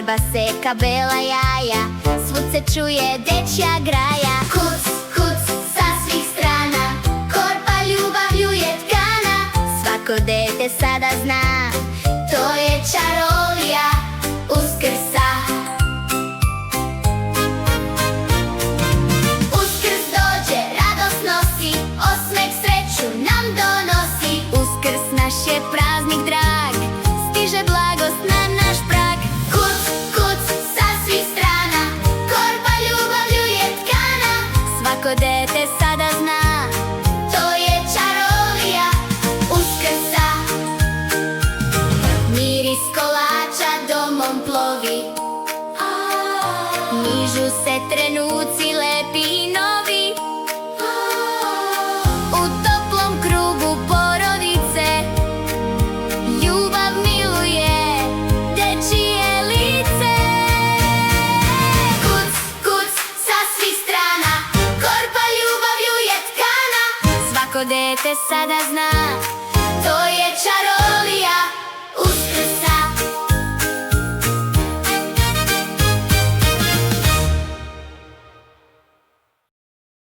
Torba seka bela jaja, svud se čuje dečja graja. Kuc, kuc sa svih strana, korpa ljubavlju je tkana. Svako dete sada zna, to je čarolija Uskrsa. Uskrs dođe, radost nosi, osmeh sreću nam donosi. Uskrs naš je praznik drag, stiže blagost na naš prag. Kuc, kuc sa svih strana, korpa ljubavlju je tkana. Svako dete sada zna, to je čarolija Uskrsa. Miris kolača domom plovi, nižu se trenuci lepi i novi. U toplom krugu porodice ljubav miluje dečije lice. Kuc, kuc sa svih strana, korpa ljubavlju je tkana. Svako dete sada zna,